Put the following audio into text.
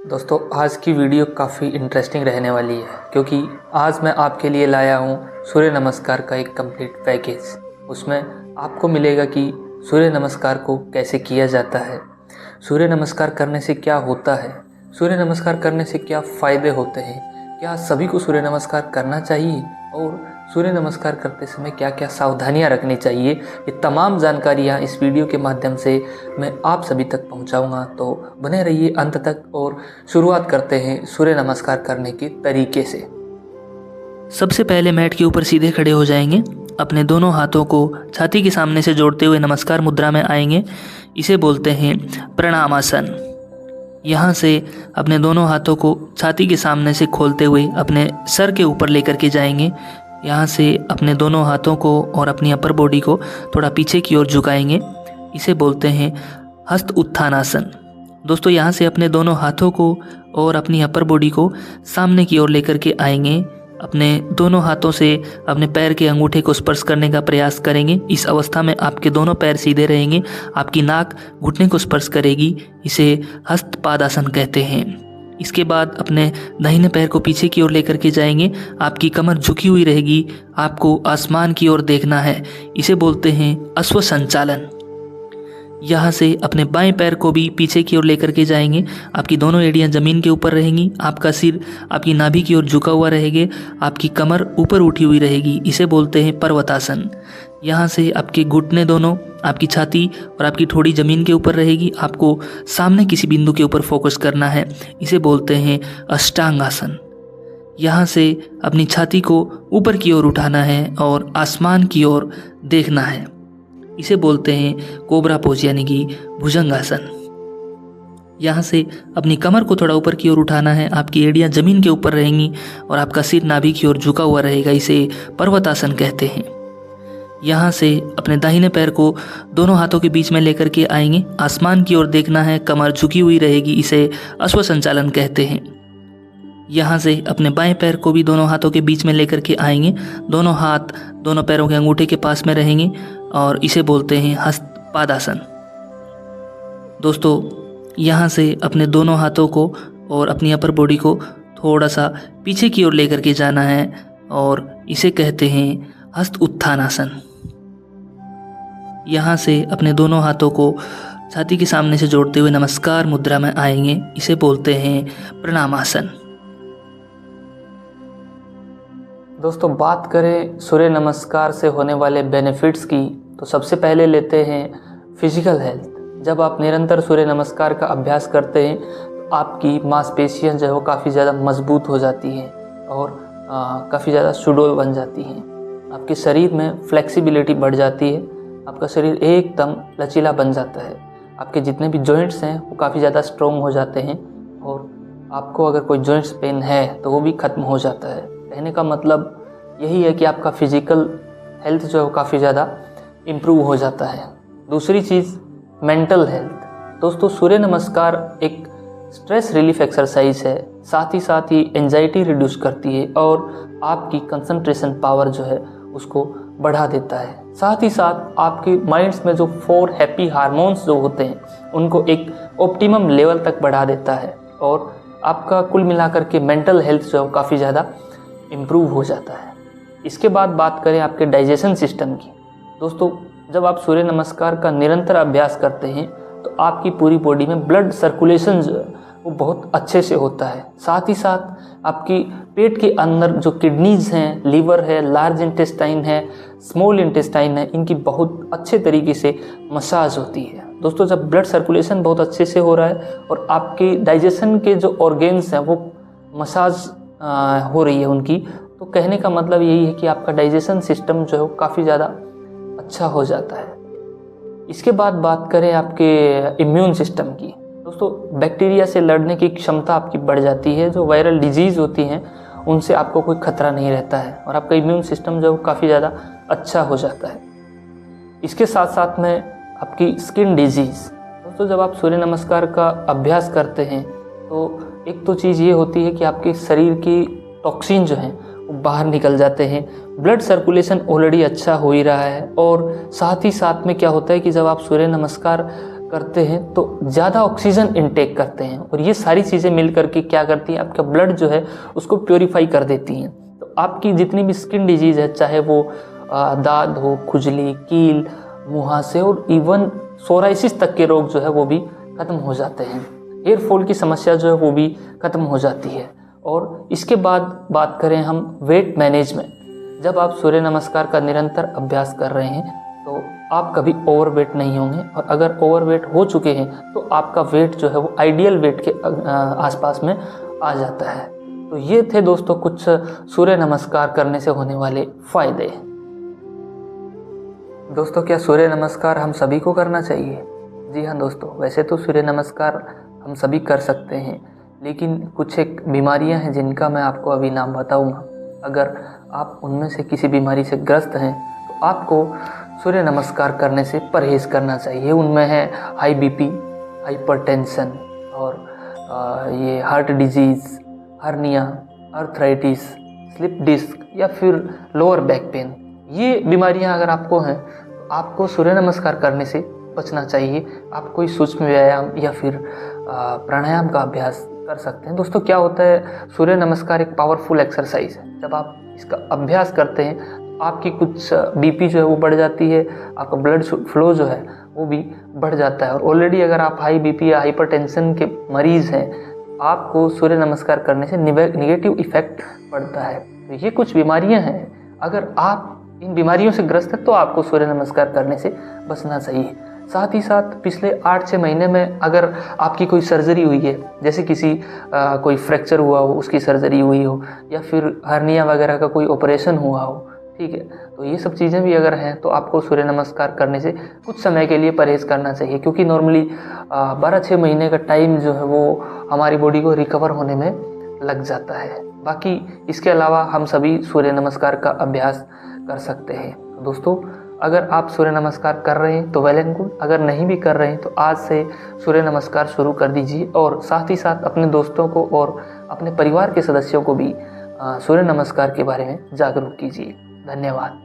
दोस्तों आज की वीडियो काफ़ी इंटरेस्टिंग रहने वाली है क्योंकि आज मैं आपके लिए लाया हूँ सूर्य नमस्कार का एक कंप्लीट पैकेज। उसमें आपको मिलेगा कि सूर्य नमस्कार को कैसे किया जाता है, सूर्य नमस्कार करने से क्या होता है, सूर्य नमस्कार करने से क्या फ़ायदे होते हैं, क्या सभी को सूर्य नमस्कार करना चाहिए और सूर्य नमस्कार करते समय क्या क्या सावधानियां रखनी चाहिए। ये तमाम जानकारियां इस वीडियो के माध्यम से मैं आप सभी तक पहुंचाऊंगा, तो बने रहिए अंत तक। और शुरुआत करते हैं सूर्य नमस्कार करने के तरीके से। सबसे पहले मैट के ऊपर सीधे खड़े हो जाएंगे। अपने दोनों हाथों को छाती के सामने से जोड़ते हुए नमस्कार मुद्रा में आएंगे। इसे बोलते हैं प्रणामासन। यहाँ से अपने दोनों हाथों को छाती के सामने से खोलते हुए अपने सर के ऊपर लेकर के जाएंगे। यहाँ से अपने दोनों हाथों को और अपनी अपर बॉडी को थोड़ा पीछे की ओर झुकाएंगे। इसे बोलते हैं हस्त उत्थानासन। दोस्तों यहाँ से अपने दोनों हाथों को और अपनी अपर बॉडी को सामने की ओर लेकर के आएंगे। अपने दोनों हाथों से अपने पैर के अंगूठे को स्पर्श करने का प्रयास करेंगे। इस अवस्था में आपके दोनों पैर सीधे रहेंगे, आपकी नाक घुटने को स्पर्श करेगी। इसे हस्तपादासन कहते हैं। इसके बाद अपने दाहिने पैर को पीछे की ओर लेकर के जाएंगे। आपकी कमर झुकी हुई रहेगी, आपको आसमान की ओर देखना है। इसे बोलते हैं अश्व संचालन। यहाँ से अपने बाएं पैर को भी पीछे की ओर लेकर के जाएंगे। आपकी दोनों एड़ियाँ ज़मीन के ऊपर रहेंगी, आपका सिर आपकी नाभि की ओर झुका हुआ रहेगा, आपकी कमर ऊपर उठी हुई रहेगी। इसे बोलते हैं पर्वतासन। यहाँ से आपके घुटने दोनों, आपकी छाती और आपकी ठोड़ी ज़मीन के ऊपर रहेगी। आपको सामने किसी बिंदु के ऊपर फोकस करना है। इसे बोलते हैं अष्टांगासन। यहाँ से अपनी छाती को ऊपर की ओर उठाना है और आसमान की ओर देखना है। इसे बोलते हैं कोबरा पोज यानी कि भुजंगासन। यहाँ से अपनी कमर को थोड़ा ऊपर की ओर उठाना है, आपकी एड़ियाँ ज़मीन के ऊपर रहेंगी और आपका सिर नाभि की ओर झुका हुआ रहेगा। इसे पर्वतासन कहते हैं। यहाँ से अपने दाहिने पैर को दोनों हाथों के बीच में लेकर के आएंगे, आसमान की ओर देखना है, कमर झुकी हुई रहेगी। इसे अश्व संचालन कहते हैं। यहाँ से अपने बाएं पैर को भी दोनों हाथों के बीच में लेकर के आएंगे, दोनों हाथ दोनों पैरों के अंगूठे के पास में रहेंगे और इसे बोलते हैं हस्तपादासन। दोस्तों यहाँ से अपने दोनों हाथों को और अपनी अपर बॉडी को थोड़ा सा पीछे की ओर लेकर के जाना है और इसे कहते हैं हस्त उत्थानासन। यहाँ से अपने दोनों हाथों को छाती के सामने से जोड़ते हुए नमस्कार मुद्रा में आएंगे। इसे बोलते हैं प्रणामासन। दोस्तों बात करें सूर्य नमस्कार से होने वाले बेनिफिट्स की, तो सबसे पहले लेते हैं फिजिकल हेल्थ। जब आप निरंतर सूर्य नमस्कार का अभ्यास करते हैं तो आपकी मांसपेशियां जो है वो काफ़ी ज़्यादा मजबूत हो जाती हैं और काफ़ी ज़्यादा सुडौल बन जाती हैं। आपके शरीर में फ्लेक्सिबिलिटी बढ़ जाती है, आपका शरीर एकदम लचीला बन जाता है। आपके जितने भी जॉइंट्स हैं वो काफ़ी ज़्यादा स्ट्रॉन्ग हो जाते हैं और आपको अगर कोई जॉइंट्स पेन है तो वो भी ख़त्म हो जाता है। कहने का मतलब यही है कि आपका फिजिकल हेल्थ जो है वो काफ़ी ज़्यादा इम्प्रूव हो जाता है। दूसरी चीज़ मेंटल हेल्थ। दोस्तों सूर्य नमस्कार एक स्ट्रेस रिलीफ एक्सरसाइज है, साथ ही एंजाइटी रिड्यूस करती है और आपकी कंसंट्रेशन पावर जो है उसको बढ़ा देता है। साथ ही साथ आपके माइंड्स में जो 4 हैप्पी हार्मोन्स जो होते हैं उनको एक ऑप्टिमम लेवल तक बढ़ा देता है और आपका कुल मिलाकर के मेंटल हेल्थ जो है काफ़ी ज़्यादा इम्प्रूव हो जाता है। इसके बाद बात करें आपके डाइजेशन सिस्टम की। दोस्तों जब आप सूर्य नमस्कार का निरंतर अभ्यास करते हैं तो आपकी पूरी बॉडी में ब्लड सर्कुलेशन जो है वो बहुत अच्छे से होता है। साथ ही साथ आपकी पेट के अंदर जो किडनीज हैं, लीवर है, लार्ज इंटेस्टाइन है, स्मॉल इंटेस्टाइन है, इनकी बहुत अच्छे तरीके से मसाज होती है। दोस्तों जब ब्लड सर्कुलेशन बहुत अच्छे से हो रहा है और आपके डाइजेशन के जो ऑर्गेन्स हैं वो मसाज हो रही है उनकी, तो कहने का मतलब यही है कि आपका डाइजेशन सिस्टम जो है काफ़ी ज़्यादा अच्छा हो जाता है। इसके बाद बात करें आपके इम्यून सिस्टम की। दोस्तों बैक्टीरिया से लड़ने की क्षमता आपकी बढ़ जाती है। जो वायरल डिजीज़ होती हैं उनसे आपको कोई खतरा नहीं रहता है और आपका इम्यून सिस्टम जो है काफ़ी ज़्यादा अच्छा हो जाता है। इसके साथ साथ में आपकी स्किन डिजीज़। दोस्तों जब आप सूर्य नमस्कार का अभ्यास करते हैं तो एक तो चीज़ ये होती है कि आपके शरीर की टॉक्सिन जो हैं वो बाहर निकल जाते हैं, ब्लड सर्कुलेशन ऑलरेडी अच्छा हो ही रहा है और साथ ही साथ में क्या होता है कि जब आप सूर्य नमस्कार करते हैं तो ज़्यादा ऑक्सीजन इनटेक करते हैं, और ये सारी चीज़ें मिल करके क्या करती हैं, आपका ब्लड जो है उसको प्योरीफाई कर देती हैं। तो आपकी जितनी भी स्किन डिजीज़ है, चाहे वो दाद हो, खुजली, कील, मुहासे और इवन सोराइसिस तक के रोग जो है वो भी ख़त्म हो जाते हैं। हेयर फॉल की समस्या जो है वो भी ख़त्म हो जाती है। और इसके बाद बात करें हम वेट मैनेजमेंट। जब आप सूर्य नमस्कार का निरंतर अभ्यास कर रहे हैं तो आप कभी ओवरवेट नहीं होंगे, और अगर ओवरवेट हो चुके हैं तो आपका वेट जो है वो आइडियल वेट के आसपास में आ जाता है। तो ये थे दोस्तों कुछ सूर्य नमस्कार करने से होने वाले फ़ायदे। दोस्तों, क्या सूर्य नमस्कार हम सभी को करना चाहिए? जी हाँ दोस्तों, वैसे तो सूर्य नमस्कार हम सभी कर सकते हैं, लेकिन कुछ एक बीमारियां हैं जिनका मैं आपको अभी नाम बताऊंगा। अगर आप उनमें से किसी बीमारी से ग्रस्त हैं तो आपको सूर्य नमस्कार करने से परहेज़ करना चाहिए। उनमें है हाई बीपी, हाइपरटेंशन, और ये heart disease, hernia, arthritis, slip disc या फिर लोअर बैक पेन। ये बीमारियां अगर आपको हैं तो आपको सूर्य नमस्कार करने से बचना चाहिए। आप कोई सूक्ष्म व्यायाम या फिर प्राणायाम का अभ्यास कर सकते हैं। दोस्तों, क्या होता है, सूर्य नमस्कार एक पावरफुल एक्सरसाइज है। जब आप इसका अभ्यास करते हैं तो आपकी कुछ बीपी जो है वो बढ़ जाती है, आपका ब्लड फ्लो जो है वो भी बढ़ जाता है। और ऑलरेडी अगर आप हाई बीपी या हाइपरटेंशन के मरीज़ हैं, आपको सूर्य नमस्कार करने से निगेटिव इफेक्ट पड़ता है। तो ये कुछ बीमारियां हैं, अगर आप इन बीमारियों से ग्रस्त है तो आपको सूर्य नमस्कार करने से बचना चाहिए। साथ ही साथ पिछले 8-6 महीने में अगर आपकी कोई सर्जरी हुई है, जैसे किसी कोई फ्रैक्चर हुआ हो, उसकी सर्जरी हुई हो, या फिर हर्निया वगैरह का कोई ऑपरेशन हुआ हो, ठीक है, तो ये सब चीज़ें भी अगर हैं तो आपको सूर्य नमस्कार करने से कुछ समय के लिए परहेज़ करना चाहिए, क्योंकि नॉर्मली 12-6 महीने का टाइम जो है वो हमारी बॉडी को रिकवर होने में लग जाता है। बाकी इसके अलावा हम सभी सूर्य नमस्कार का अभ्यास कर सकते हैं। तो दोस्तों, अगर आप सूर्य नमस्कार कर रहे हैं तो वेल एंड गुड, अगर नहीं भी कर रहे हैं तो आज से सूर्य नमस्कार शुरू कर दीजिए, और साथ ही साथ अपने दोस्तों को और अपने परिवार के सदस्यों को भी सूर्य नमस्कार के बारे में जागरूक कीजिए। धन्यवाद।